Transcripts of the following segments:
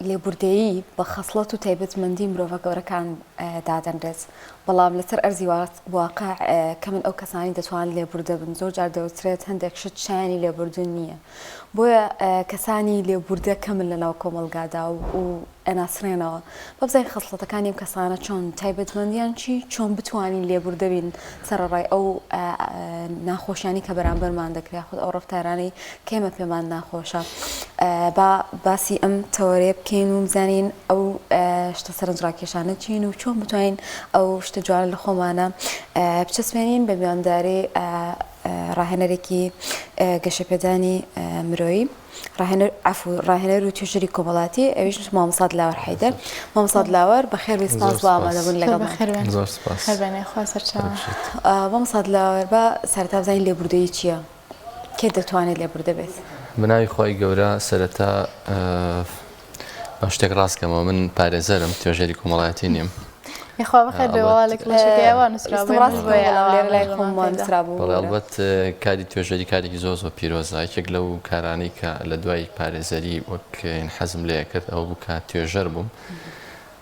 لێبوردەیی بە خەسڵەت و تایبەتمەندی مرۆڤە گەورەکان دادەنرێت بەڵام لەسەر ئەرزی واقع کە من ئەو کەسانی دەتوانن لێبوردە بن زۆر جار دەوترێت هەندێک شت شایانی لێبوردن نییە بۆیە کەسانی لێبوردە کەمن لەناو کۆمەلگادا و ئەناسرێنەوە بەبزای خەسڵەتەکانی ئەم کەسانە چۆن تایبەتمەندیان چۆن بتوانین لێبوردە بین سەرڕای ئەو ناخۆشیانی کە بەرامبەرمان دەکرێت خود ئەو ڕفتارانەی کێمە پێمان ناخۆشە باسی ئەم تەوەرێ بکەین و بزانین ئەو شتە سەرنجڕاکێشانە چین و چۆن بتوانین ئەو شتە جوانە لە خۆمانە بچەسپێنین بە میوانداری ڕاهێنەرێکی گەشەپێدانی مرۆیی ڕاهێنەر و توێژەری کۆمەڵاتی ئەویش مامۆستا دلاوەر حەیدەر مامۆستا دلاوەر بەخێر و سپاس بۆ ئامادەبوون لەگەڵمان مامۆستا دلاوەر بە سەرەتا بزانین لێبوردەیی چییە کێ دەتوانێت لێبوردە بێت بناوی خۆی گەورە سەرەتا شتێک ڕاستکەمەوە من پارێزەرم توێژەری کۆمەڵایەتی نیم یخوا بەخێر بێ کلەشەکەیەوە ئەلبەت کاری توێژەری کارێکی زۆر پیرۆزە یەکێک لەو کارانەی کە لە دوای پارێزەری وەک حەزم لێ کرد ئەوە بوو کە توێژەر بووم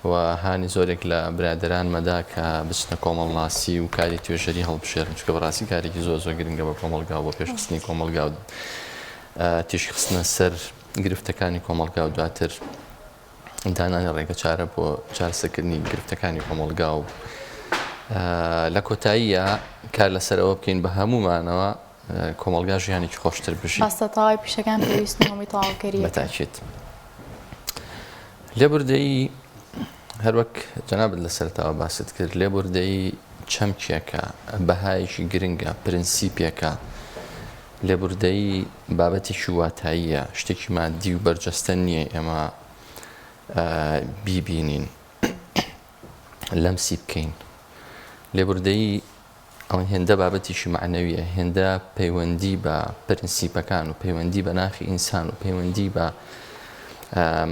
و هانی زۆرێک لە برادران مەدا کە بچنە کۆمەڵناسی و کاری توێژەری هەڵبژێرن چکە بەڕاستی کارێکی زۆر گرنگە بە کۆمەلگا بۆ پێشخستنی کۆمەلگا و تیشی خستنە سەر گرفتەکانی کۆمەلگا و دواتر دانانی ڕێگە چارە بۆ چارەسەرکردنی گرفتەکانی کۆمەلگا و لە کۆتاییە کار لەسەرەوە بکەین بە هەمومانەوە کۆمەلگا ژیانێکی خۆشتر بژین باستەتاوای پیشەکان پێویست هەمووی تەواوکەری بەتاکید لێبوردەیی هەروەک جەنابەت لە سەرتاوە باست کرد لێبوردەیی چەمکێکە بەهایشی گرنگە پرینسیپێکە لێبوردەیی بابەتێکی واتاییە شتێکی مادی و بەرجەستە نییە ئێمە بیبینین لەمسی بکەین لێبوردەیی ئەو هێندە بابەتیشی معنەویە هێندە پەیوەندی بە پرینسیپەکان و پەیوەندی بە ناخی ئینسان و پەیوەندی بە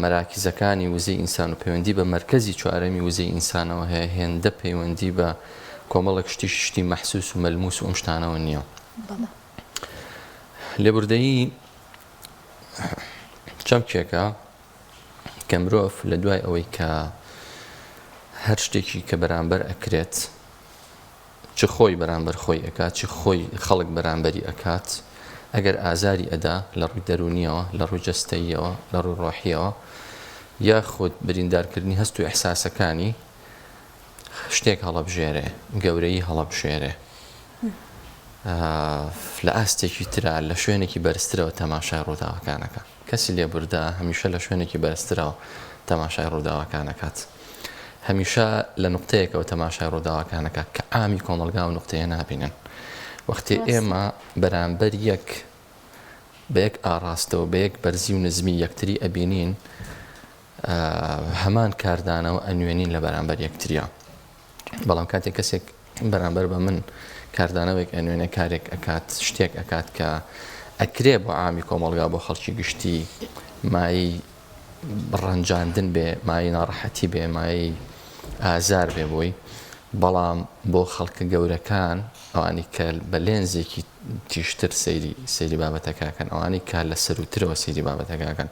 مەراکیزەکانی وزەی ئینسان و پەیوەندی بە مەرکەزی چوارەمی وزەی ئینسانەوە هەیە هێندە پەیوەندی بە کۆمەڵێک شتی مەحسوس و مەلموس و ئەم شتانەوە نییە لێبوردەیی چەمکێکە کە مرۆڤ لە دوای ئەوەی کە هەر شتێکی کە بەرامبەر ئەکرێت چ خۆی بەرامبەر خۆی ئەکات چ خۆی خەڵک بەرامبەری ئەکات ئەگەر ئازاری ئەدا لە ڕووی دەرونیەوە لە ڕووی جەستەییەوە لە ڕووی ڕۆحیەوە یاخود بریندارکردنی هەست و ئەحساسەکانی شتێک هەڵەبژێرێ گەورەی هەڵەبژێرێ لە ئاستێکی ترا لە شوێنێکی بەرزترەوە تەماشای ڕووداوەکانەکە کەسی لێبوردا هەمیشە لە شوێنێکی بەرزترەوە تەماشای ڕووداوەکانەکات هەمیشە لە نقطەیەکەوە تەماشای ڕووداوەکانەکە کە ئامی کۆمەلگا و نقطەیە نابینن وەختی ئێمە بەرامبەر یەک بە یەک ئاڕاستەوە بە یەک بەرزی و نزمی یەکتری ئەبینین هەمان کاردانەوە ئەنوێنین لە بەرامبەر یەکتریە بەڵام کاتێک کەسێک بەرامبەر بە من کاردانەوەیەک ئەنوێنە کارێک ئەکات شتێک ئەکات کە ئەکرێ بۆ ئامی کۆمەلگا بۆ خەڵکی گشتی مای ڕەنجاندن بێ مای ناڕەحەتی بێ مای ئازار بێ بۆی بەڵام بۆ خەڵکە گەورەکان ئەوانی کە بە لێنزێکی تیشتر سەیری بابەتەکەکەن ئەوانی کە لە سەروترەوە سەیری بابەتەکەکەن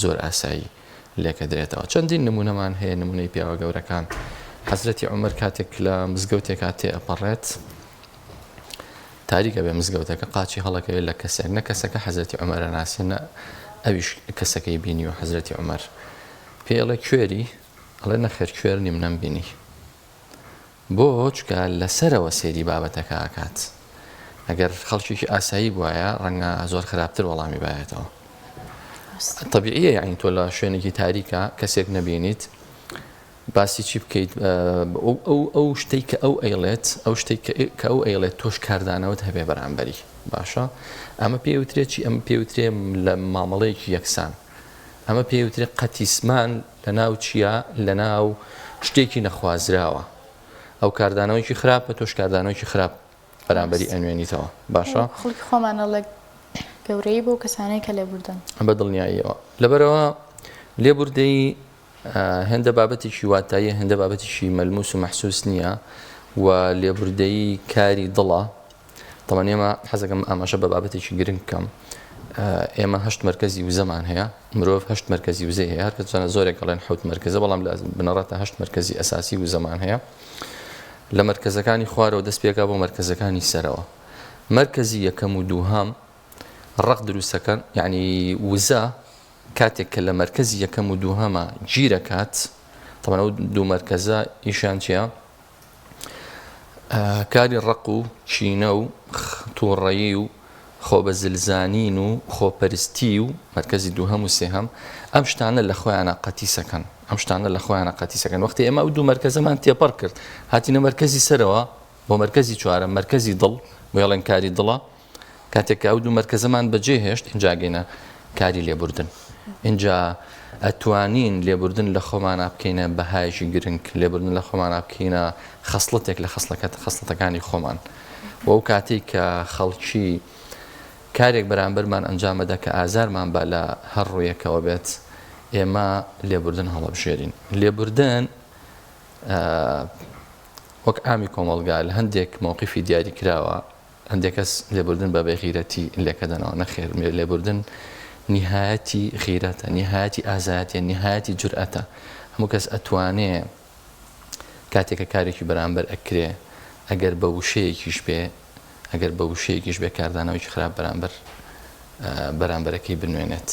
زۆر ئاسایی لێکە درێتەوە چەندین نمونەمان هەیە نمونەی پیاوە گەورەکان حەزرەتی عومەر کاتێک لە مزگەوتێک هاتێ ئەپەڕێت تاریکە بێ مزگەوتەکە قاچی هەڵەکەوێت لە کەسێک نە کەسەکە حەزرەتی عومەرە ناسێنە ئەویش کەسەکەی بینی و حەزرەتی عومەر پێڵە کوێری ئەڵێ نەخێر کوێر نیم نەمبینی بۆ چکە لەسەرەوە سێری بابەتەکە ئاکات ئەگەر خەڵکیێکی ئاسایی بواە ڕەنگە زۆر خراپتر وەڵامی بایێتەوە طبیعیە یعنی تۆ لە شوێنێکی تاریکە کەسێک نەبینیت باسی چی بکەیت ئەو شتەی کە ئەو ئەیڵێت ئەو شتێک کە ئەو ئەیڵێت تۆش کاردانەوەت هەبێ بەرامبەری باشە ئەمە پێوترێکی ئەمە پێوترێ لە مامەڵەیەکی یەکسان ئەمە پێوترێ قەتیسمان لە ناو چییە لە ناو شتێکی نەخوازراوە ئەو کاردانەوەیکی خراپە تۆش کاردانەوەیکی خراپ بەرامبەری ئەنوێنیتەوە باشە خەڵکی خۆمانە لە گەورەی بۆ کەسانەی کە لێبوردن بە دڵنیاییەوە لەبەرەوە لێبوردەی هەندە بابەتێکی واتاییە هەندە بابەتێکی مەلموس و مەحسوس نییە و لێبوردەی کاری دڵە تەمەنێمە حەزەکەم ئاماژە بە بابەتێکی گرنگ بکەم ئێمە هەشت مەرکەزی وزەمان هەیە مرۆڤ هەشت مەرکەزی وزەی هەیە هەر کەسانە زۆرێک گەڵێن حوت مەرکەزە بەڵام لازم بنەڕەتە هەشت مەرکەزی ئەساسی وزەمان هەیە لە مەرکەزەکانی خوارەوە دەست پێکا بۆ مەرکەزەکانی سەرەوە مەرکەزی یەکەم و دووهەم ڕق دروستەکەن یعنی وزە کاتێک کە لە مەرکەزی یەکەم و دووهەمە گیرەکات طبعا ئەو دوو مەرکەزە ئیشان چییە کاری ڕق و چینە و تووڕەیی و خۆبەزلزانین و خۆپەرستی و مەرکەزی دووهەم و سێهەم ئەم شتانە لە خۆیانە قەتیسەکەن ئەم شتانە لە خۆیانە قەتیسەکەن وەختی ئێمە ئەو دوو مەرکەزەمان تێپەڕ کرد هاتینە مەرکەزی سەرەوە بۆ مەرکەزی چوارە مەرکەزی دڵ بۆڵێن کاری دڵە کاتێک ئەو دوو مەرکەزەمان بەجێ هێشت اینجا گەینە کاری لێبوردن اینجا ئەتوانین لێبوردن لە خۆمانە بکەینە بەهایشی گرنگ لێبوردن لە خۆمانە بکەینە خەسڵەتێک لە خەسڵەتەکانی خۆمان و ئەو کاتێک کە خەڵکی کارێک بەرامبەرمان ئەنجامەدا کە ئازارمان با لە هەر ڕوویەکەوە بێت ئێمە لێبوردن هەڵەبژێرین لێبوردن وەک ئامی کۆمەڵگا لە هەندێک مووقیفی دیاری کراوە هەندێک کەس لێبوردن بە بێغیرەتی لێکەدەنەوە نەخێر لێبوردن نهایەتی غیرەتە نهایەتی ئازایەتە نهایەتی جورئەتە هەموو کەس ئەتوانێ کاتێکە کارێکی بەرامبەر ئەکرێ ئەگەر بە وشەیەکیش بێ ئەگەر بە وشەیەکیش بێ کاردانەوەی خراپ بەرامبەرەکەی بنوێنێت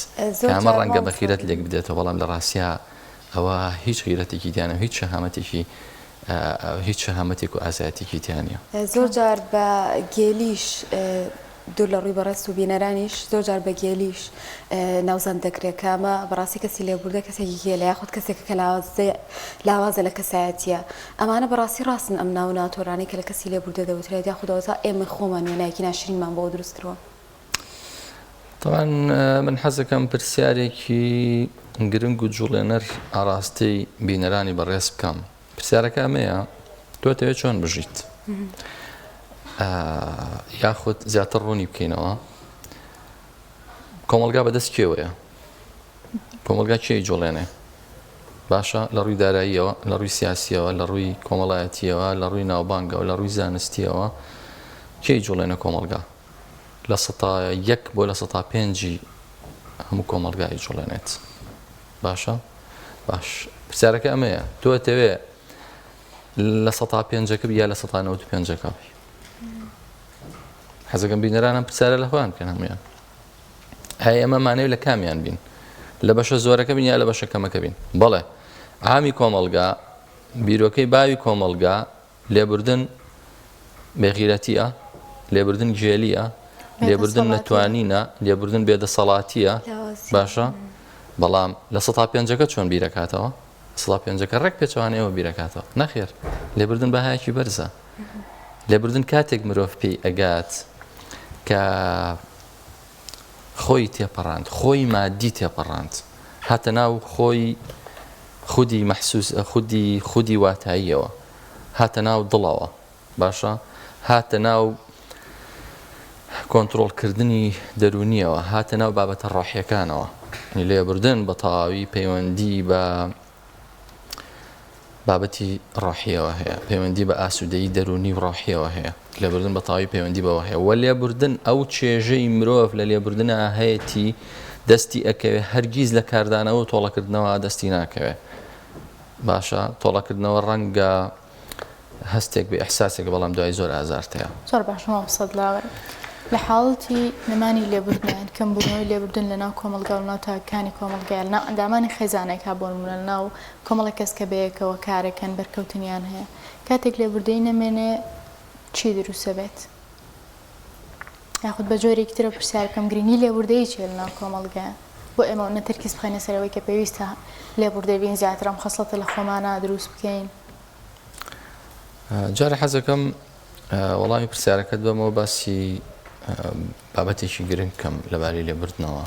ئەمە ڕەنگە بە خیرەت لێک بدێتەوە بەڵام لە ڕاستیا ئەوە هیچ غیرەتێکی دیانە هیچ شەهامەتێکی هیچ شەهامەتێک و ئازایەتێکی دیانە زۆر جار بە گێلیش دوور لە ڕووی بەڕست و بینەرانیش زۆر جار بە گێلیش ناوزان دەکرێت کامە بەڕاستی کەسی لێبوردە کەسێکی گێلە یاخود کەسێک کە لاوازە لە کەسایەتیە ئەمانە بەڕاستی ڕاستن ئەم ناو ناتۆرانی کە لە کەسی لێبوردە دەوترێت یاخودەوەتا ئێمە خۆمان وێنایەکی ناشرینمان بۆ دروستکردەوە طبعا من حەزەکەم پرسیارێکی گرنگ و جوڵێنەر ئاراستەی بینەرانی بەڕێز بکەم پرسیارەکە ئەمەیە تۆ دەوێت چۆن بژیت یاخود زیاتر ڕوونی بکەینەوە کۆمەلگا بەدەست کێوەیە کۆمەلگا کێی جوڵێنێ باشە لە ڕووی داراییەوە لە ڕووی سیاسیەوە لە ڕووی کۆمەڵایەتیەوە لە ڕووی ناوبانگەوە لە ڕووی زانستیەوە کێی جوڵێنە کۆمەلگا لە 100 بۆ لە 105 هەموو کۆمەلگای جوڵێنێت باشە باش پرسیارەکە ئەمەیە تۆ دەوێ لە 105 یا لە 195 بی حەزەکەم بینەرانم پرسیارە لە خۆیان بکەن هەمویان هەیە ئەمە مانەوێت لە کامیان بین لە بەشە زۆرەکە بین یا لە بەشە کەمەکە بین بەڵێ ئامی کۆمەلگا بیرۆکەی باوی کۆمەلگا لێبوردن بێغیرەتیە لێبوردن گێلیە لێبوردن نەتوانینە لێبوردن بێدەسەڵاتیە باشە بەڵام لە 105 چۆن بیرەکاتەوە 105 ڕێک پێچوانەوە بیرەکاتەوە نەخێر لێبوردن بەهایەکی بەرزە لێبوردن کاتێک مرۆڤ پێی ئەگات کە خۆی تێپەڕاند خۆی مادی تێپەڕاند هاتە ناو خۆی خودی مەحسوس خودی واتاییەوە هاتە ناو دڵەوە باشە هاتە ناو کۆنتڕۆڵکردنی دەرونیەوە هاتە ناو بابەتە ڕۆحیەکانەوە لێبوردن بە تەواوی پەیوەندی بە بابەتی ڕۆحیەوە هەیە پەیوەندی بە ئاسوودەیی دەرونی و ڕۆحیەوە هەیە لێبوردن بە تەواوی پەیوەندی بەوە هەیە وە لێبوردن ئەو چێژەی مرۆڤ لە لێبوردنە هەیەی دەستی ئەکەوێ هەرگیز لە کاردانەوە و تۆڵەکردنەوە دەستی ناکەوێ باشە تۆڵەکردنەوە ڕەنگە هەستێک بە ئەحساسێک بەڵام دوای زۆر ئازارتەیە زۆر باشمەوە سەد لاوەر لە حاڵەتی نەمانی لێبوردنیان کەمبوونەوەی لێبوردن لە ناو کۆمەلگا و ناو تاکانی کۆمەلگای لە ناو ئەندامانی خێزانێک بۆ نمونە لە ناو کۆمەڵە کەس کە بەیەکەوە کارەکەن بەرکەوتنیان هەیە کاتێک لێبوردەی نەمێنێ چی دروستە بێت یاخود بە جۆرێکی ترە پرسیارکەم گرنگی لێبوردەی چێ لە ناو کۆمەلگایە بۆ ئێمە نەتەرکیز بخەینە سەرەوەی کە پێویستە لێبوردەی بین زیاتر ئەم خەسڵەتە لە خۆمانە دروست بکەین جارە حەزەکەم وەڵامی پرسیارەکەت بەمەوە باسی بابەتێکی گرنگ کەم لەبارەی لێبوردنەوە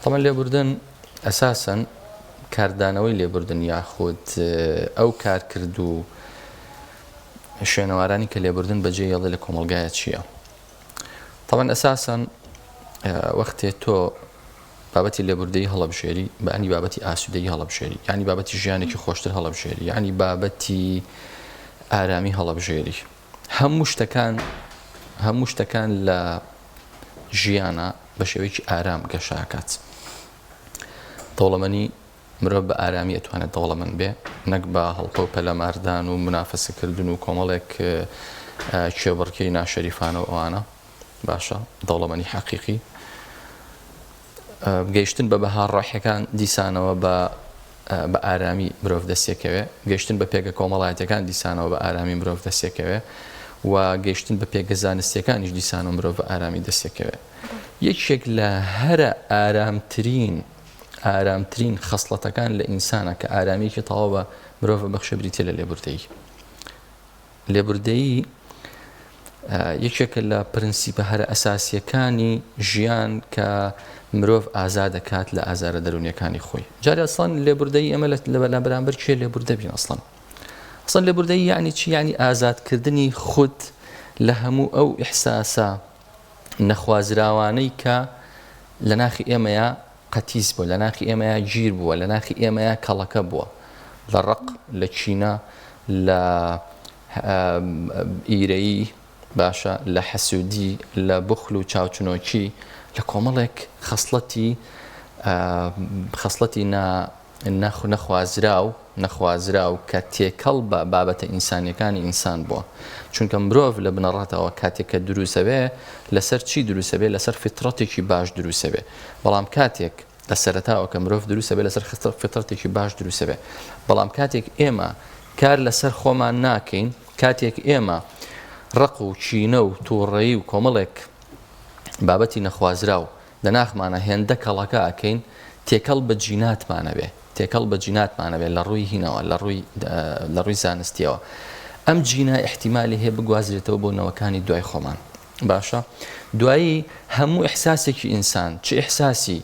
تەمەن لێبوردن ئەساسەن کاردانەوەی لێبوردن یاخود ئەو کارکرد و شوێنەوارانی کە لێبوردن بەجێ هێڵێ لە کۆمەلگایە چییە تەمەن ئەساسەن وەختێ تۆ بابەتی لێبوردەی هەڵەبژێری بەعنی بابەتی ئاسوودەیی هەڵەبژێری یعنی بابەتی ژیانێکی خۆشتر هەڵەبژێری یعنی بابەتی ئارامی هەڵەبژێری هەموو شتەکان لە ژیانە بە شێوەیەکی ئارام گەشاکات. دەوڵەمەنی مرۆڤ بە ئارامی ئەتوانێت دەوڵەمەند بێ، نەک بە هەڵپە و پەلەماردان و منافەسەکردن و کۆمەڵێک کوێبڕکەی ناشەریفانە و ئەوانە. باشە دەوڵەمەنی حەقیقی گەیشتن بە بەها ڕۆحیەکان دیسانەوە بە ئارامی مرۆڤ دەستێکەوێ، گەیشتن بە پێگە کۆمەڵایەتەکان دیسانەوە بە ئارامی مرۆڤ دەستێکەوێ و گەیشتن بە پێگە زانستیەکانیش دیسانەوە مرۆڤ بە ئارامی دەستێکەوێ. یەکێک لە هەرە ئارامترین خەسڵەتەکان لە ئینسانە کە ئارامیەکی تەواو بە مرۆڤ بەخشە بریتێ لە لێبوردەیی یەکێکە لە پرینسیپە هەرە ئەساسیەکانی ژیان کە مرۆڤ ئازا دەکات لە ئازارە دەرونیەکانی خۆی. جارێ ئەسڵان لێبوردەیی ئەمە لە بەرامبەر کێ لێبوردە بین ئەسڵان لێبوردەیی یعنی چی؟ یعنی ئازادکردنی خود لە هەموو ئەو ئیحساسە نەخوازراوانەی کە لە ناخی ئێمەیە قەتیس بووە، لە ناخی ئێمەیە گیر بووە، لە ناخی ئێمەیە کەڵەکە بووە، لە ڕق، لە چینە، لە ئیرەیی، باشە لە حەسوودی، لە بخل و چاوچنۆکی، لە کۆمەڵێک خەسڵەتی نەخوازراو کە تێکەڵ بە بابەتە ئینسانیەکانی ئینسان بووە. چونکە مرۆڤ لە بنەڕەتەوە کاتێک کە دروسەبێ لەسەر چی دروسەبێ؟ لەسەر فیترەتێکی باش دروسەبێ. بەڵام کاتێک لە سەرەتاوە کە مرۆڤ دروسەبێ لەسەر فیترەتێکی باش دروسەبێ. بەڵام کاتێک ئێمە کار لەسەر خۆمان ناکەین، کاتێک ئێمە ڕق و چینە و تووڕەیی و کۆمەڵێک بابەتی نەخوازراو دەناخمانە هێندە کەڵەکە ئەکەین، تێکەڵ بە جیناتمانە بێ لە ڕووی هینەوە، لە ڕووی زانستیەوە. ئەم جینە احتیمالی هەیە بگوازرێتەوە بۆ نەوەکانی دوای خۆمان. باشە دوایی هەموو ئیحساسێکی ئینسان، چ ئیحساسی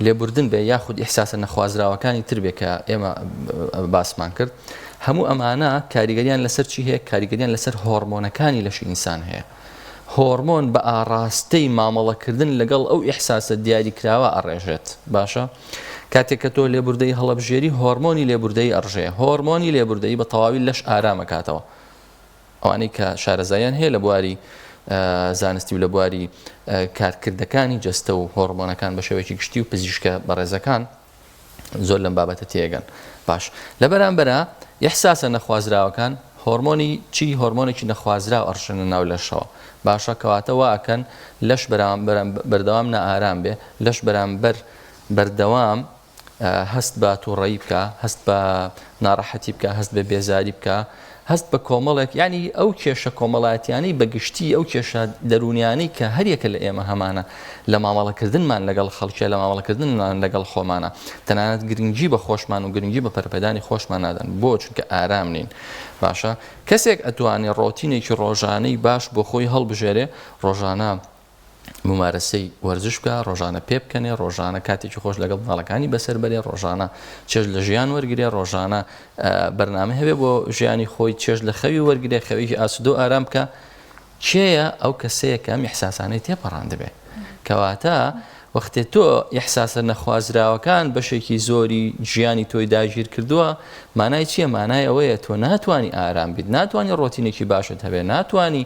لێبوردن بێ یاخود ئیحساسە نەخوازراوەکانی تر بێ کە ئێمە باسمان کرد، هەموو ئەمانە کاریگەریان لەسەر چی هەیە؟ کاریگەریان لەسەر هۆرمۆنەکانی لەشی ئینسان هەیە. هۆرمۆن بە ئاڕاستەی مامەڵەکردن لەگەڵ ئەو ئیحساسە دیاریکراوە ئەڕێژێت. باشە کاتێک کە تۆ لێبوردەی هەڵەبژێری هۆرمۆنی لێبوردەی ئەڕژێ، هۆرمۆنی لێبوردەی بە تەواوی لەش ئارامەکاتەوە. ئەوانەی کە شارەزایان هەیە لە بواری زانستی و لە بواری کارکردەکانی جەستە و هۆرمۆنەکان بە شێوەیەکی گشتی و پزیشکە بەڕێزەکان زۆر لەم بابەتە تێگەن. باش لە بەرامبەرە ئیحساسە نەخوازراوەکان هۆرمۆنی چی؟ هۆرمۆنێکی نەخوازراو ئەڕژێنە ناو لەشەوە. باشە کەواتە وا ئەکەن لەش بەردەوام نەئارام بێ، لەش بەردەوام هەست بە تووڕەیی بکە، هەست بە ناڕەحەتی بکە، هەست بە بێزاری بکە، هەست بە کۆمەڵێک، یعنی ئەو کێشە کۆمەڵایەتیانەی بەگشتی ئەو کێشە دەرونیانەی کە هەریەکە لە ئێمە هەمانە لە مامەڵەکردنمان لەگەڵ خەڵکیە، لە مامەڵەکردنمان لەگەڵ خۆمانە، تەنانەت گرنگی بە خۆشمان و گرنگی بە پەرپەدانی خۆشمان نادەن. بۆ چونکە ئارام نین. باشە کەسێک ئەتوانێت ڕۆتینێکی ڕۆژانەی باش بۆ خۆی هەڵبژێرێ، ڕۆژانە ممارەسەی وەرزش بکە، ڕۆژانە پێ بکەنێ، ڕۆژانە کاتێکی خۆش لەگەڵ ماڵەکانی بەسەر بەرێ، ڕۆژانە چێژ لە ژیان وەرگێ، ڕۆژانە بەرنامە هەبێ بۆ ژیانی خۆی، چێژ لە خەوی وەرگێ، خەویی ئاسودە و ئارام بکە. کێیە؟ ئەو کەسەیە کە ئەم ئیحساسانەی تێپەڕان دەبێ. کەواتە وەختێ تۆ ئیحساسە نەخوازراوەکان بەشێکی زۆری ژیانی تۆی داگیر کردووە، مانای چییە؟ مانای ئەوەیە تۆ ناتوانی ئارام بیت، ناتوانی ڕۆتینێکی باشت هەبێ، ناتوانی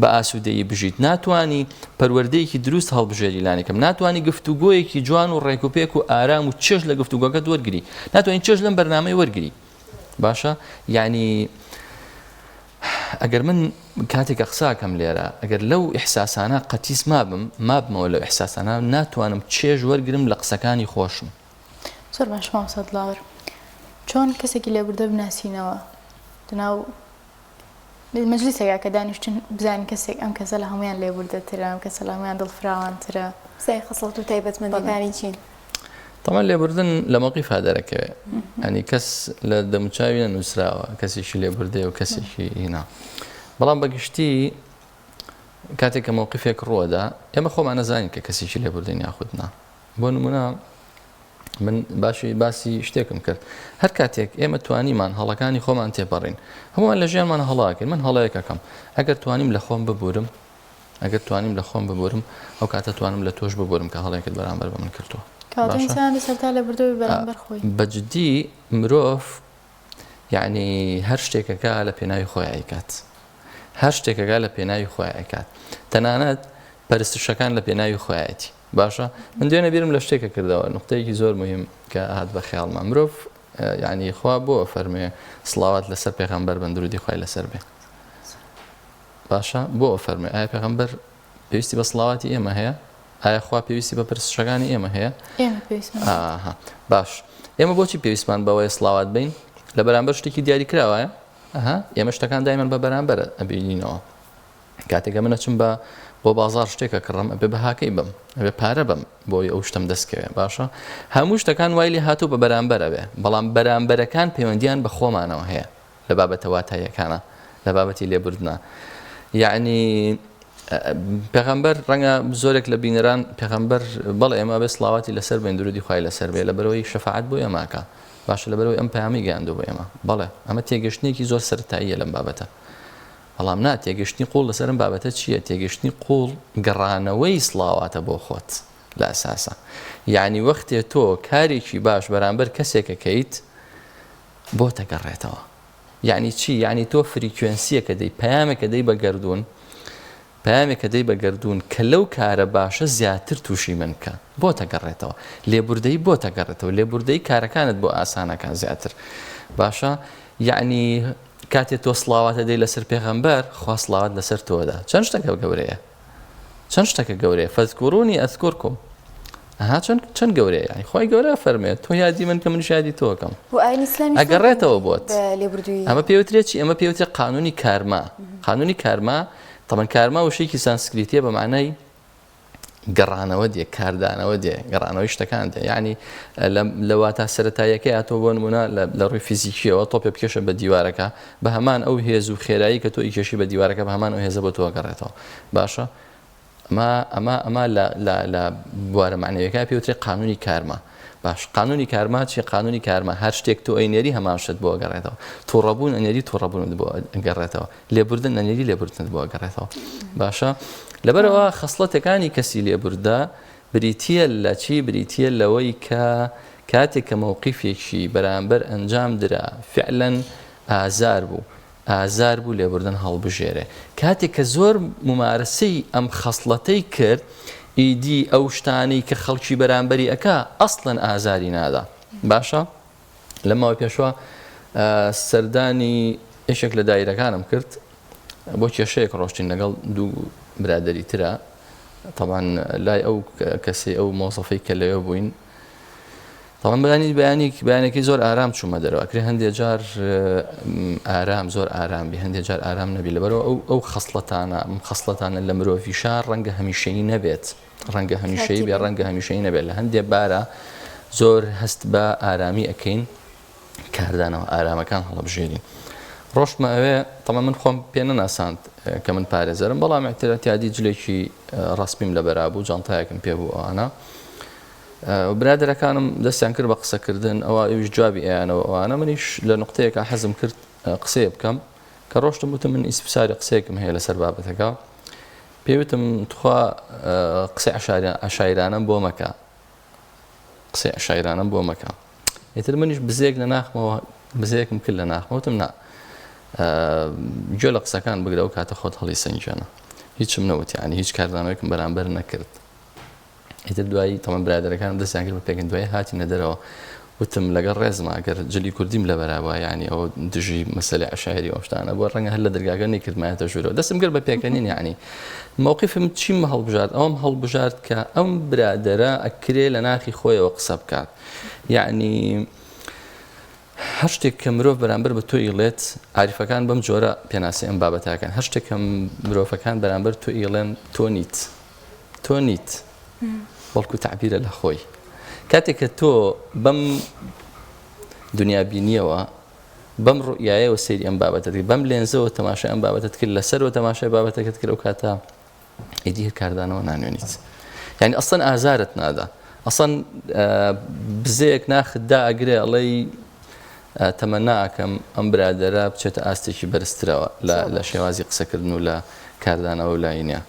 بە ئاسوودەیی بژیت، ناتوانی پەروەردەیەکی دروست هەڵبژێری لانێکم، ناتوانی گفتوگۆیەکی جوان و ڕێکوپێک و ئارام و چێژ لە گفتوگۆکەت وەرگری، ناتوانین چێژ لەم بەرنامەی وەرگری. باشە یعنی ئەگەر من کاتێک قساکەم لێرە ئەگەر لەو ئیحساسانە قەتیس مابمەوە لەو ئیحساسانە ناتوانم چێژ وەرگرم لە قسەکانی خۆشم. زۆر باش مامۆستا دڵاور، چۆن کەسێکی لێبوردە بناسینەوە دناو مەجلیسێکا کە دانیشتن بزانین کەسێک ئەم کەسە لە هەمویان لێبوردەترە، ئەم کەسە لە هەمویان دڵفراوانترە؟ سێ خەسڵەت و تایبەتمەندیەکانی چین؟ تەمان لێبوردن لە مەوقیفا دەرەکەوێت، ئەنی کەس لە دەموچاوی نووسراوە کەسێکی لێبوردەیە و کەسێکی هینا. بەڵام بەگشتی کاتێک کە مەوقیفێک ڕووەدا ئێمە خۆمان نەزانین کە کەسێکی لێبوردەی یاخودنا. بۆ نمونە من باسی شتێکم کرد، هەر کاتێک ئێمە توانیمان هەڵەکانی خۆمان تێپەڕین، هەمووان لە ژیانمان هەڵاکەین. من هەڵەیەکەکەم ئەگەر توانیم لە خۆم ببورم، ئەو کاتە توانم لە تۆش ببورم کە هەڵەیەکت بەرامبەر بە من کردووە. بەجددی مرۆڤ یعنی هەر شتێکەکە لە پێناوی خۆی ئەیکات، هەر شتێکەکە لە پێناوی خۆی ئەیکات، تەنانەت پەرستشەکان لە پێناوی خۆیەتی. باشە من دوێنێ بیرم لە شتێکە کردەوە نقطەیەکی زۆر مهم کە هات بە خەیاڵمان مرۆڤ یعنی خوا بۆ فەرمێ سڵاوات لەسەر پێغەمبەر بن درودی خوای لەسەر بێ باشە بۆ فەرمێ ئایا پێغەمبەر پێویستی بە سڵاواتی ئێمە هەیە ئایا خوا پێویستی بە پرسشەکانی ئێمە هەیە باش ئێمە بۆچی پێویستمان بەوەی سڵاوات بین لە بەرامبەر شتێکی دیاری کراوایە ئێمە شتەکان دایمەن بە بەرامبەرە ئەبینینەوە کاتێکە منە چم بۆ بازار شتێکە کڕم ئەبێ بەهاکەی بم ئەبێ پارە بم بۆی ئەو شتم دەستکەوێ باشە هەموو شتەکان وای لێ هاتوو بە بەرامبەرە بێ بەڵام بەرامبەرەکان پەیوەندیان بە خۆمانەوە هەیە لە بابەتە واتاییەکانە لە بابەتی لێبوردنە یعنی پێغەمبەر ڕەنگە زۆرێک لە بینەران پێغەمبەر بەڵێ ئێمە بێ سڵاواتی لەسەر بێن درودی خوای لەسەر بێ لە بەرەوەی شەفاعەت بۆ ئێماکە باشە لە بەرەوەی ئەم پەیامی گەیاندوو بۆ ئێمە بەڵێ ئەمە تێگەشتنێکی زۆر سەرەتاییە لەم بابەتە بەڵام نا تێگەشتنی قوڵ لەسەرم بابەتە چییە تێگەشتنی قوڵ گەڕانەوەی سڵاواتە بۆ خۆت لە ئەساسە یعنی وەختێ تۆ کارێکی باش بەرامبەر کەسێکەکەیت بۆ تەگەڕێتەوە یعنی چی یعنی تۆ فریکوێنسیەکە دەی پەیامێکە دەی بەگەردوون پەیامێکە دەی بەگەردوون کە لەو کارە باشە زیاتر تووشی من کە بۆ تەگەڕێتەوە لێبوردەی بۆ تەگەڕێتەوە لێبوردەی کارەکانت بۆ ئاسانەکە زیاتر باشە یعنی کاتێ تۆ سڵاواتە دەی لەسەر پێغەمبەر خوا سڵاوات لەسەر تۆدا چەند شتێکە گەورەیە چەند شتێکە گەورەیە فەذکوڕونی ئەذکوڕکم چەند گەورەیە یعنی خوای گەورە فەرمێت تۆ یادی من کە منیش یادی تۆکەم ئەگەڕێتەوە بۆت ئەمە پێوترێت چی ئەمە پێوترێت قانونی کارما قانونی کارما طبعا کارما وشەیەکی سانسکریتیە بە معنای گەڕانەوە دێ کاردانەوە دێ گەڕانەوەی شتەکان دێ یعنی لە واتە سەرەتاییەکەی هاتۆ بۆ نمونە لە ڕووی فیزیکیەوە تۆ پێ بکێشە بە دیوارەکە بە هەمان ئەو هێز و خێرایی کە تۆ ئیکێشی بە دیوارەکە بە هەمان ئەو هێزە بۆ تۆ گەڕێتەوە باشە ئەمە لە بوارە معنەوەیەکە پێوترێت قانونی کارما باش قانونی کارما چی قانونی کارما هەر شتێک تۆ ئەینێری هەمان شت بۆ گەڕێتەوە تووڕەبوون ئەنێری تووڕەبوونت بۆ گەڕێتەوە لێبوردن ئەنێری لێبوردنت بۆ گەڕێتەوە باشە لەبەرەوە خەسڵەتەکانی کەسی لێبوردا بریتیە لە چی بریتیە لەوەی کە کاتێک کە مووقیفێکی بەرامبەر ئەنجام درا فعلەن ئازار بوو لێبوردن هەڵبژێرێ کاتێک کە زۆر ممارەسەی ئەم خەسڵەتەی کرد ئیدی ئەو شتانەی کە خەڵکی بەرامبەری ئەکا ئەسڵەن ئازاری نادا باشە لەماوەی پێشوە سەردانی ئێشێک لە دایرەکانم کرد بۆ کێشەیەک ڕۆشتین لەگەڵ دوو برادری ترە طبعا لای ئەو کەسی ئەو مۆسەفەی کە لەوێ بووین طبعا بەیانێکی زۆر ئارام چوومە دەرەوە ئەکرێ هەندێک جار ئارام زۆر ئارام بی هەندێک جار ئارام نەبی لەبەرەوە ئەو خەسڵەتانە لە مرۆڤی شار ڕەنگە هەمیشەیی نەبێت ڕەنگە هەمیشەیی بێ ڕەنگە هەمیشەیی نەبێت لە هەندێک بارە زۆر هەست بە ئارامی ئەەکەین کاردانەوە ئارامەکان هەڵەبژێرین ڕۆشتمە ئەوێ تەمە من خۆم پێ نەناساند کە من پارێزەرم بەڵام احتیاطی جلێکی ڕاستپیم لەبەرا بوو جانتایەکم پێ بوو ئەوانە برادەرەکانم دەستیان کرد بە قسەکردن ئەوە ئەویش جوابی ئەیانەوە ئەوانە منیش لە نقطەیەکە حەزم کرد قسەیە بکەم کە ڕۆشتم وتم من ئیسپساری قسەیەکم هەیە لەسەر بابەتەکە پێوتم توخوا قسەی عەشایرانەم بۆ مەکە قسەی عەشایرانەم بۆ مەکە ئیتر منیش بزێک لە ناخمەوە بزەیەکم کرد لە ناخمەوتم نا گوێ لە قسەکان بگرە و کاتە خۆت هەڵی سەنگێنە هیچم نەوت یعنی هیچ کاردانەوەیەکم بەرامبەر نەکرد ئیتر دوایی تەمەن برادەرەکانم دەستیان کرد بە پێکەن دوای هاتینە دەرەوە وتم لەگەڵ ڕێزمە ئەگەر جلی کوردیم لە بەرابە یعنی ئەوە دژی مەسەلەی عەشایری ئەو شتانە بۆ ڕەنگە هەر لە دەرگاکە نەیکردمایەتە ژوورەوە دەستم کرد بە پێکەنین یعنی مووقیفم چیم هەڵبژارد ئەوم هەڵبژارد کە ئەم برادەرە ئەکرێ لە ناخی خۆیەوە قسە بکات یعنی هەر شتێک کە مرۆڤ بەرامبەر بە تۆ ئیڵێت عاریفەکان بەم جۆرە پێناسی ئەم بابەتاکەن هەر شتێک کە مرۆڤەکان بەرامبەر تۆ ئیڵێن تۆ نیت بەڵکو تعبیرە لە خۆی کاتێک کە تۆ بەم دنیابینیەوە بەم ڕوئایەوە سەیری ئەم بابەتت کرد بەم لێنزەوە تەماشای ئەم بابەتت کرد لەسەرەوە تەماشای بابەتەکەت کرد ئەو کاتە ئیدی هەر کاردانەوە نانوێنیت یعنی ئەسڵەن ئازارت نادا ئەسڵەن بزەیەک ناخدا ئەگرێ ئەڵێی تەمەنا ئەکەم ئەم برادەرە بچێتە ئاستێکی بەرزترەوە لە شێوازی قسەکردن و لە کاردانەوە لاینە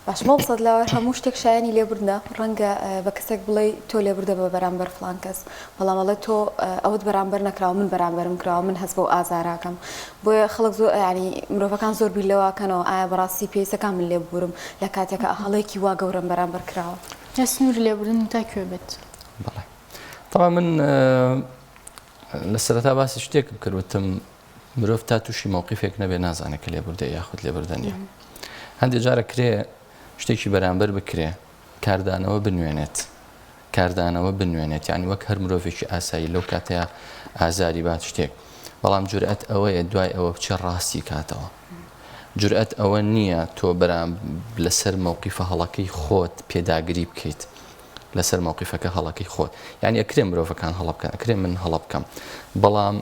باش مەبسەد لەوە هەموو شتێک شایانی لێبوردە ڕەنگە بە کەسێک بڵێ تۆ لێبوردە بە بەرامبەر فڵان کەس بەڵام ئەڵێ تۆ ئەوت بەرامبەر نەکراوە من بەرامبەرم کراوە من هەست بۆ ئازاراکەم بۆیە خەڵک زۆر ینی مرۆڤەکان زۆر بیر لەوەکەنەوە ئایا بەڕاستی پێویستەکان من لێبوورم لە کاتێکە هەڵێکی وا گەورم بەرامبەر کراوە سنوور لێبوردن تا کوێ بێت بەڵێ طبعا من لە سەرەتا باسی شتێکم کردوتم مرۆڤ تا تووشی مووقیفێک نەبێ نازانێت کە لێبوردە یاخود لێبوردە نیە هەندێک جارە کرێ شتێکی بەرامبەر بکرێ کاردانەوە بنوێنێت یعنی وەک هەر مرۆڤێکی ئاسایی لەو کاتەیە ئازاری بات شتێک بەڵام جورئەت ئەوەیە دوای ئەوە بچێ ڕاستی کاتەوە جورئەت ئەوە نییە تۆ بەرام لەسەر مووقیفە هەڵەکەی خۆت پێداگری بکەیت لەسەر مووقیفەکە هەڵەکەی خۆت یعنی ئەکرێ مرۆڤەکان هەڵە بکەن ئەکرێ من هەڵە بکەم بەڵام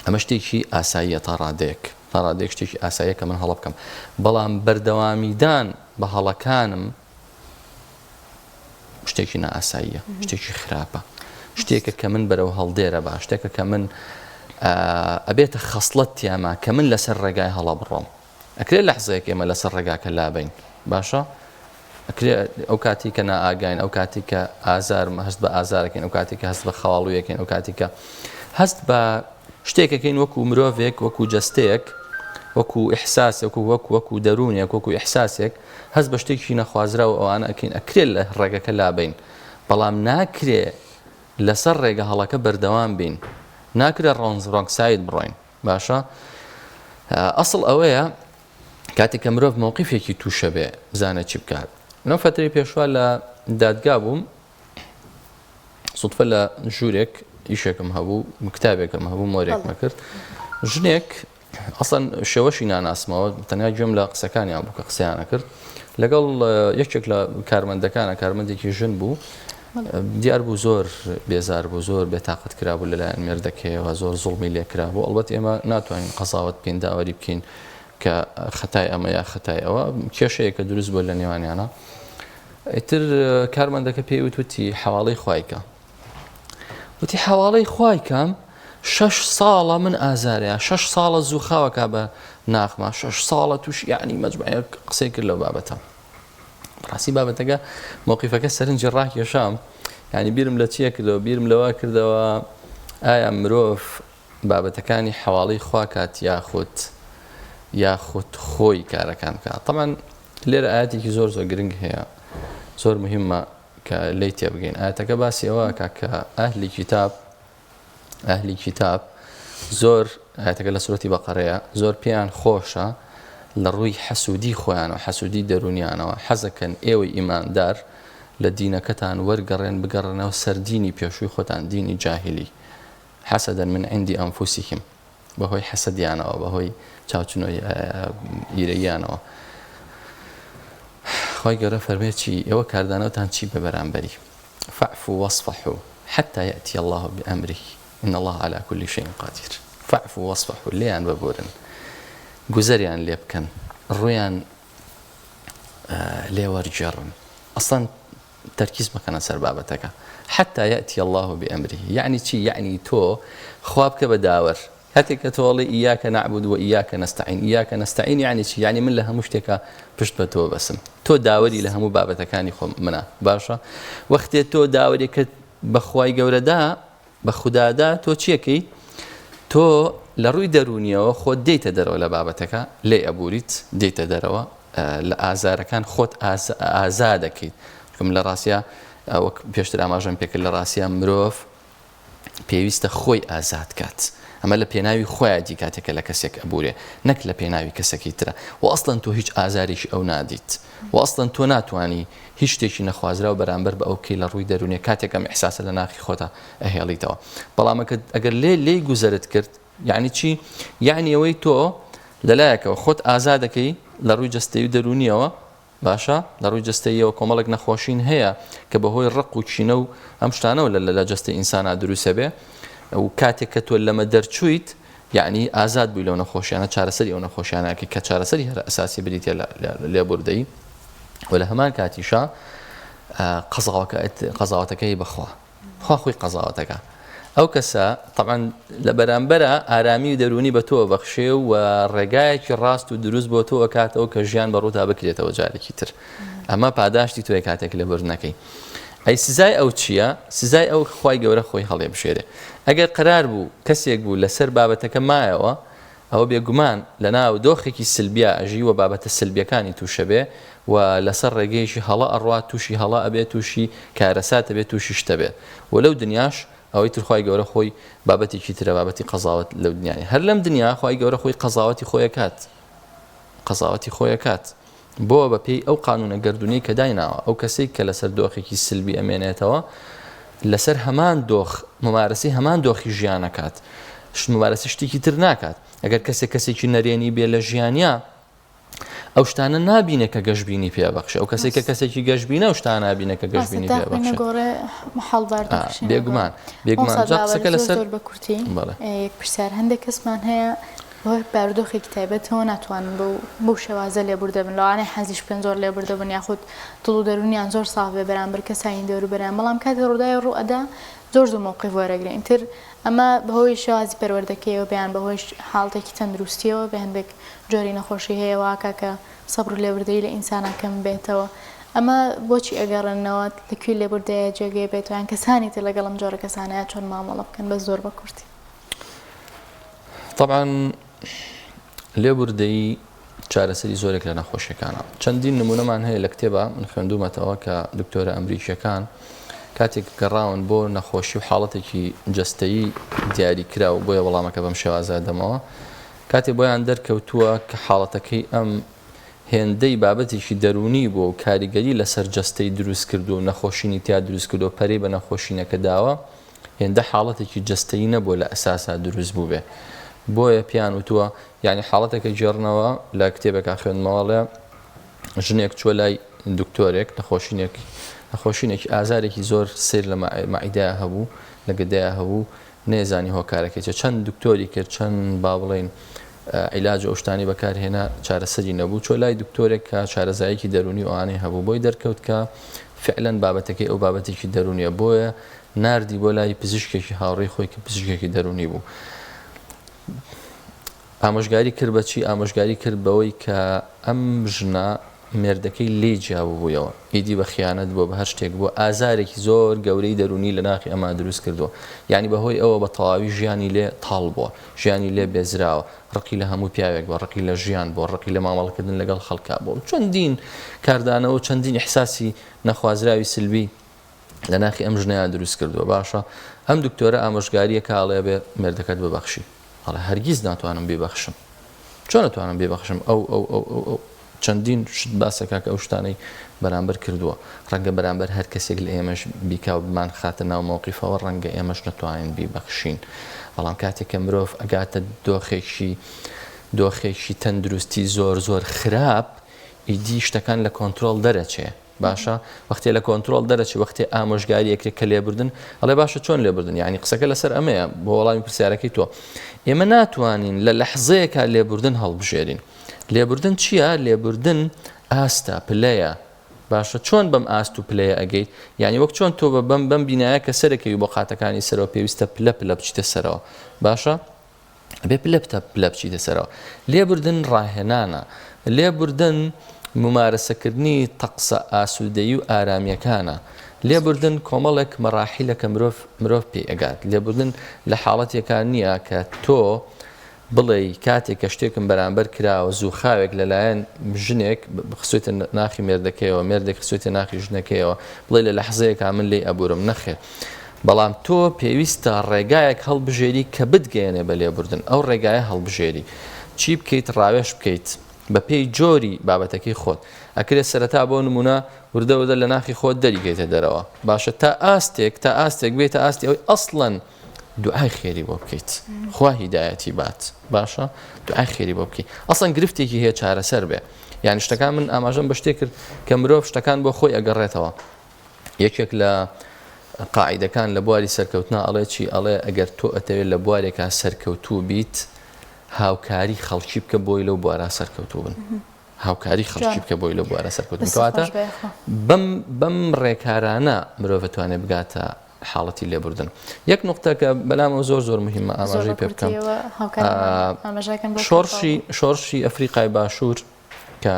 ئەمە شتێکی ئاساییە تا ڕادەیەک شتێکی ئاساییە کە من هەڵە بکەم بەڵام بەردەوامیدان بە هەڵەکانم شتێکی نائاساییە شتێکی خراپە شتێکە کە من بەرەو هەڵدێرە بە شتێکە کە من ئەبێتە خەسڵەت تیاما کە من لەسەر ڕێگای هەڵە بڕۆم ئەکرێ لەحزەیەک ئێمە لەسەر ڕێگاکە لابین باشە ئەکرێ ئەو کاتی کە نائاگاین ئەو کاتی کە ئازارم هەست بە ئازارەکەین ئەو کاتی کە هەست بە خەواڵوویەکەین ئەو کاتی کە هەست بە شتێکەکەین وەکو مرۆڤێک وەکو جەستەیەک وەکو ئیحساسێک وەکو دەرونێک وەکو ئیحساسێک هەست بە شتێکی نەخوازرا و ئەوانە ئەکەین ئەکرێت لە ڕێگەکە لابین بەڵام ناکرێ لەسەر ڕێگە هەڵەکە بەردەوام بین ناکرێ ڕۆنگ ساید بڕۆین باشە ئەسڵ ئەوەیە کاتێک کە مرۆڤ مووقیفێکی تووشە بێ بزانە چی بکات لەو فترەی پێشوا لە دادگا بووم سوتفە لە ژوورێک ئیشێکم هەبوو کتابێکم هەبوو مۆرێکمە کرد ژنێک ئەسڵەن شێوەشی ناناسمەوە تەنیا گوێم لە قسەکانیان بوو کە قسەیانە کرد لەگەڵ یەکێک لە کارمەندەکانە کارمەندێکی ژن بوو دیار بوو زۆر بێزار بوو زۆر بێتاقەت کرابوو لەلایەن مێردەکەیەوە زۆر زوڵمی لێ کرابوو ئەڵبەت ئێمە ناتوانین قەزاوت پێین داوەری بکەین کە خەتای ئەمە یا خەتای ئەوە کێشەیە کە دروست بووە لە نێوانیانە ئیتر کارمەندەکە پێی وتی حواڵەی خوایکە وتی حواڵەی خوایکەم 6 ساڵە من ئازارەیە 6 ساڵە زوو خاوەکە بە ناخمە 6 ساڵە توش یعنی مەجموعەیە قسەی کرد لەو بابەتە ڕاستی بابەتەکە مووقیفەکە سەرنجی ڕاکێشام یعنی بیرم لە چیە کردەوە بیرم لەوە کردەوە ئایا مرۆڤ بابەتەکانی حواڵەی خوا کات یاخود خۆی کارەکان بکات طبعا لێرە ئاەتێکی زۆر گرنگ هەیە زۆر مهمە کە لی تێبگەین ئاەتەکە باسی ئەوە کە ئەهلی کتاب زۆر ئاەتەکە لە سورەتی بەقەرەیە زۆر پێیان خۆشە لە ڕووی حەسوودی خۆیانەوە حەسوودی دەرونیانەوە حەزەکەن ئێوەی ئیماندار لە دینەکەتان وەرگەڕێن بگەڕێنەوە سەر دینی پێشووی خۆتان دینی جاهلی حەسەدەن من عندی ئەنفوسیهم بەهۆی حەسەدیانەوە بەهۆی چاوچنەوەی ئیرەییانەوە خۆی گەورە فەرمێکی ئێوە کاردانەوەتان چی بە بەرامبەری فاعفوا واصفحوا حتى يأتي الله بأمره إن الله على كل شيء قدير فاعفوا واصفحوا ليان ببورن گوزەریان لێ بکەن ڕویان لێوەرجێڕن ئەسڵەن تەرکیز مەکەنە سەر بابەتەکە حتى يأتي الله بأمره يعني چی يعني تۆ خوا بکە بە داوەر کاتێک کە تۆڵی ئیاکە نعبود و ئیاکە نەستەعین ئیاکە نەستەعین يعني چی يعني من لە هەموو شتێکە پشت بە تۆ بەسم تۆ داوەری لە هەموو بابەتەکانی خۆم منە باشە وەختێ تۆ داوەریەکەت بە خوای گەورەدا بە خوددادا تۆ چیەکەی تۆ لە ڕووی دەرونیەوە خۆت دێتە دەرەوە لە بابەتەکە لێ ئەبووریت دێتە دەرەوە لە ئازارەکان خۆت ئازا دەکەیت چکم لە ڕاستە وەک پێشتر ئاماژەم پێکرد لە ڕاستە مرۆڤ پێویستە خۆی ئازاد کات ئەمە لە پێناوی خۆیاتی کاتێکە لە کەسێک ئەبورێ نەک لە پێناوی کەسێکی ترە و ئەسڵەن تۆ هیچ ئازاریشی ئەو نادیت و ئەسڵەن تۆ ناتوانی هیچ شتێکی نەخوازرا و بەرامبەر بە ئەو کەی لە ڕووی دەرونێ کاتێکم ئیحساسە لە ناخی خۆتە ئەهێڵیتەوە بەڵام ئەگەر لێ گوزەرت کرد یعنی چی یعنی ئەوەی تۆ لەلایەکەوە خۆت ئازا دەکەی لە ڕووی جەستەی و دەرونیەوە باشە لە ڕووی جەستەیەوە کۆمەڵێک نەخۆشین هەیە کە بەهۆی ڕق و چینە و ئەم شتانەوە لە جەستەی ئینسانە دروستە بێ و کاتێک کە تۆ لەمە دەرچوویت یعنی ئازاد بووی لەو نەخۆشیانە چارەسەری ئەو نەخۆشیانەکە کە چارەسەری هەر ئەساسی بریتە لێبوردەی و لە هەمان کاتیشە قەزاوەتەکەی بەخوا خوا خۆی قەزاوەتەکە ئەو کەسە طبعا لە بەرامبەرە ئارامی و دەرونی بە تۆ بەخشێ و ڕێگایەکی ڕاست و دروست بۆ تۆ کاتەوە کە ژیان بەڕوودا بکرێتەوە جارێکی تر ئەمە پاداشتی تۆی کاتێک لە بردنەکەی ئەی سزای ئەو چییە سزای ئەو خوای گەورە خۆی هەڵێ بشێرێ ئەگەر قرار بوو کەسێک بوو لەسەر بابەتەکە مایەوە ئەوە بێگومان لە ناو دۆخێکی سلبیا ئەژی و بابەتە سلبیەکانی تووشە بێ و لەسەر ڕێگەیشی هەڵە ئەڕات تووشی هەڵە ئەبێت تووشی کارەساتە بێت تووشی شتە بێت و لەو دنیاش ئەوەی ترخوای گەورە خۆی بابەتێکی ترە بابەتی قەزاوت لەو دنیای هەر لەم دنیا خی گەورە خۆی قەزاوەتی خۆیە کات بۆ بەپێی ئەو قانونە گردردونی کە دایناوە ئەو کەسێک کە لەسەر دۆخێکی سلبی ئەمێنێتەوە لەسەر هەمان دۆخ ممارەسی هەمان دۆخی ژیانەکات ممارەسی شتێکی تر ناکات ئەگەر کەسێکی نەرێنی بێ لە ژیانیا ئەو شتانە نابینێت کە گەشتبینی پێبەخشێ ئەو کەسێکی گەشتبینە ئەو شتانە نابینێت کە گەشتبینی پێبەخشێ بێگومان قسەکە لەسەر بە کورتی یەک پرسیار هەندێک کەسمان هەیە بۆی بارودۆخێکی تایبەتەوە ناتوانن بەو شێوازە لێبوردەبن لەوانەیە حەزیش پێ زۆر لێبوردەبن یاخود دڵ و دەرونیان زۆر ساغ بێ بەرامبەر کەسانی دەوروبەریان بەڵام کاتی ڕووداوی ڕوئەدا زۆر مووقف وەرەگرن ئینتر ئەمە بەهۆی شێوازی پەروەردەکەیەوە بەیان بەهۆی حاڵتێکی تەندروستیەوە بە هەندێک جۆری نەخۆشی هەیە واکە کە سەبر و لێبوردەی لە ئینسانەکەم بێتەوە ئەمە بۆچی ئەگەڕێنەوە لەکوێ لێبوردەیە جێگەی بێتوان کەسانی تر لەگەڵم جۆرە کەسانەیە چۆن مامەڵە بکەن بە زۆر بە کورتی طبعا لێبوردەی چارەسەری زۆرێک لە نەخۆشیەکانە چەندین نمونەمان هەیە لە کتێبە من خوێندومەتەوە کە دکتۆرە ئەمریکیەکان کاتێک گەڕاون بۆ نەخۆشی و حاڵەتێکی جەستەیی دیاری کرا و بۆیە وەڵامەکە بەم شێوازە دەمەوە کاتێ بۆیان دەرکەوتووە کە حاڵەتەکەی ئەم هێندەی بابەتێکی دەرونی بۆ و کاریگەری لەسەر جەستەی دروست کردو و نەخۆشینی تیا دروست کردو و پەرەی بە نەخۆشینەکە داوە هێندە حاڵەتێکی جەستەیی نەبووە لە ئەساسا دروست بوو بێ بۆیە پیان وتووە یعنی حاڵەتێکە جێڕنەوە لە کتێبێکا خوێندمەوەڵێ ژنێک چوە لای دکتۆرێک نەخۆشینێکی ئازارێکی زۆر سیر لە مەعیدەیە هەبوو لە گەدەیە هەبوو نێزانی هۆکارەکەی چەند دکتۆری کرد چەند با بڵێن عیلاج ئەو شتانی بەکارهێنا چارەسەری نەبوو چۆ لای دکتۆرێک کە چارەزایەکی دەرونی ئەوانەی هەبوو بۆی دەرکەوت کە فعلەن بابەتەکەی ئەو بابەتێکی دەرونیە بۆیە ناردی بۆ لای پزیشکێکی هاوڕێی خۆی کە پزیشکێکی دەرونی بوو ئامۆژگاری کرد بەچی ئامۆژگاری کرد بەوەی کە ئەم ژنە مێردەکەی لێ جیابوو بوویەوە ئیدی بە خیانەت بۆ بە هەر شتێک بۆ ئازارێکی زۆر گەورەی دەرونی لە ناخی ئەمە دروست کردووە یعنی بەهۆی ئەوە بە تەواوی ژیانی لێ تاڵ بووە ژیانی لێ بێزراوە ڕقی لە هەموو پیاوێک بۆ ڕقی لە ژیان بۆ ڕقی لە مامەڵەکردن لەگەڵ خەڵکا بۆ چەندین کاردانەوە چەندین احساسی نەخوازراوی سلبی لە ناخی ئەم ژنەیان دروست کردووە باشە ئەم دکتۆرە ئامۆژگاریە کاڵێ بێ مێردەکەت ببەخشی هەڵە هەرگیز ناتوانم بێبەخشم چۆن ناتوانم بێبەخشم ئەو چەندین شت باسەکە کە ئەو شتانەی بەرامبەر کردووە ڕەنگە بەرامبەر هەر کەسێک لە ئێمەش بیکاو بمان خاتە ناو مۆقیفەوە ڕەنگە ئێمەش نەتوانین بیبەخشین بەڵام کاتێک کە مرۆڤ ئەگاتە دۆخێکی تەندروستی زۆر زۆر خراپ ئیدی شتەکان لە کۆنتترۆل دەرەچێ باشە وەختێ لە کۆنتترۆل دەرەچێ وەختێ ئامۆژگاری یەکێک کە لێبوردن ئەڵێ باشە چۆن لێبوردن یعنی قسەکە لەسەر ئەمەیە بۆ وەڵامی پرسیارەکەی تۆ ئێمە ناتوانین لە لەحزەیەکە لێبوردن هەڵبژێرین لێبوردن چییە؟ لێبوردن ئاستە پلەیە باشە چۆن بەم ئاست و پلەیە ئەگەیت یعنی وەک چۆن تۆ بەم بینایە کە سەرەکەوی بۆ قاتەکانی سەرەوە پێویستە پلە بچیتە سەرەوە باشە بێ پلە بچیتە سەرەوە لێبوردن ڕاهێنانە لێبوردن ممارەسەکردنی تەقسە ئاسوودەیی و ئارامیەکانە لێبوردن کۆمەڵێک مەراحیلەکە مرۆڤ پێ ئەگات لێبوردن لە حاڵەتێکان نییە کە تۆ بڵێ کاتێک کە شتێکم بەرامبەر کراوە زوو خاوێک لەلایەن ژنێک خسوێتە ناخی مێردەکەیەوە مێردێک خسوێتە ناخی ژنەکەیەوە بڵێ لە لەحزەیەکا من لێ ئەبورم نەخێر بەڵام تۆ پێویستە ڕێگایەک هەڵبژێری کە بتگەێنێ بە لێبوردن ئەو ڕێگایە هەڵبژێری چی بکەیت ڕاوێش بکەیت بە پێی جۆری بابەتەکەی خۆت ئەکرێت سەرەتا بۆ نمونە وردەوردە لە ناخی خۆت دەریگەیتە دەرەوە باشە تا ئاستێک بێتە ئاستی ئەوی ئەسڵەن دوعای خێری بۆ بکەیت خوا هیدایەتی بات باشە دوعای خێری بۆ بکەیت ئەسڵەن گرفتێکی هەیە چارەسەر بێ یعنی شتەکان من ئاماژەم بە شتێک کرد کە مرۆڤ شتەکان بۆ خۆی ئەگەڕێتەوە یەکێک لە قاعیدەکان لە بواری سەرکەوتنا ئەڵێ چی ئەڵێ ئەگەر تۆ ئەتەوێت لە بوارێکا سەرکەوتوو بیت هاوکاری خەڵکی بکە بۆی لەو بوارە سەرکەوتوو بن هاوکاری خەڵکی بکە بۆی لە بوارە سەرکەوتن کەواتە بەم ڕێکارانە مرۆڤ دەتوانێت بگاتە حاڵەتی لێبوردن یەک نقطەکە بەلامەوە زۆر مهمە ئاماژەی پێ بکەم شۆڕشی ئەفریقای باشوور کە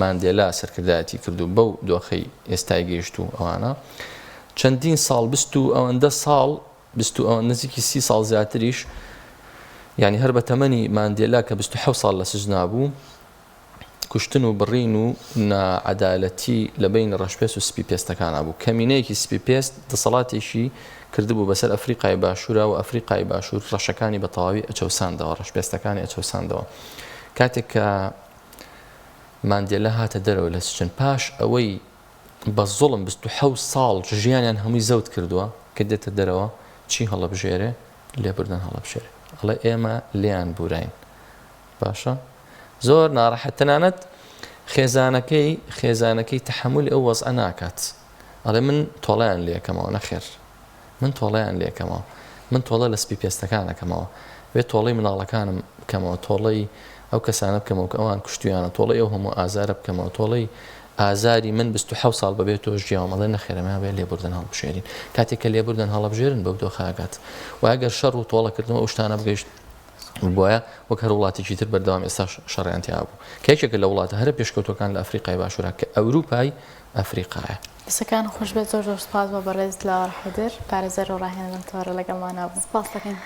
ماندێلا سەرکردایەتی کردو بەو دۆخەی ئێستای گەیشت و ئەوانە چەندین ساڵ ئەوەندە ساڵ نزیکی 30 ساڵ زیاتریش يعني هەر بە تەمەنی ماندێلا کە 27 ساڵ لە سژنا بوو کوشتن و بڕین و نائەدالەتی لە بین ڕەشپێست و سپی پێستەکانە بوو کەمینەیەکی سپی پێست دەسەڵاتێکی کردبوو بەسەر ئەفریقای باشوورە و ئەفریقای باشوور ڕەشەکانی بە تەواوی ئەچەوساندەوە ڕەشپێستەکانی ئەچەوساندەوە کاتێک کە ماندێلا هاتە دەرەوە لە سجن پاش ئەوەی بە زوڵم 27 ساڵ ژیانیان هەمووی زەوت کردووە کە دێتە دەرەوە چی هەڵەبژێرێ لێبوردن هەڵەبژێرێ ئەڵێ ئێمە لێیان بوراین باشە زۆر ناڕەحەت تەنانەت خێزانەکەی تەحملی ئەو وەزعە ناکات ئەڵێ من تۆڵەیان لێکەمەوە نەخێر من تۆڵەیان لێکەمەوە من تۆڵە لە سپی پێستەکانەکەمەوە بێت تۆڵەی مناڵەکانم بکەمەوە تۆڵەی ئەو کەسانە بکەمەوە کە ئەوان کوشتیانە تۆڵەی ئەو هەموو ئازارە بکەمەوە تۆڵەی ئازاری من 27 ساڵ بەبێت تۆ ژیاومەڵێ نەخێرەمە بێ لێبوردن هەڵبژێرین کاتێک کە لێبوردن هەڵەبژێرن بەو دۆخاگات و ئەگەر شەڕ و تۆڵەکردنەوە ئەو شتانە بگەیشت بۆیە وەک هەر وڵاتێکی تر بەردەوام ئێستا شەڕیان تیا بوو کێکێکە لە وڵاتە هەرە پێشکەوتەکان لە ئەفریقای باشوورە کە ئەوروپای ئەفریقایە دەسەکان خۆش بێت زۆر سپاس بە بەڕێز لە حەدر پارێزەر و ڕاهێنان تۆڕە لەگەڵمان نابوو سپاس دەکەین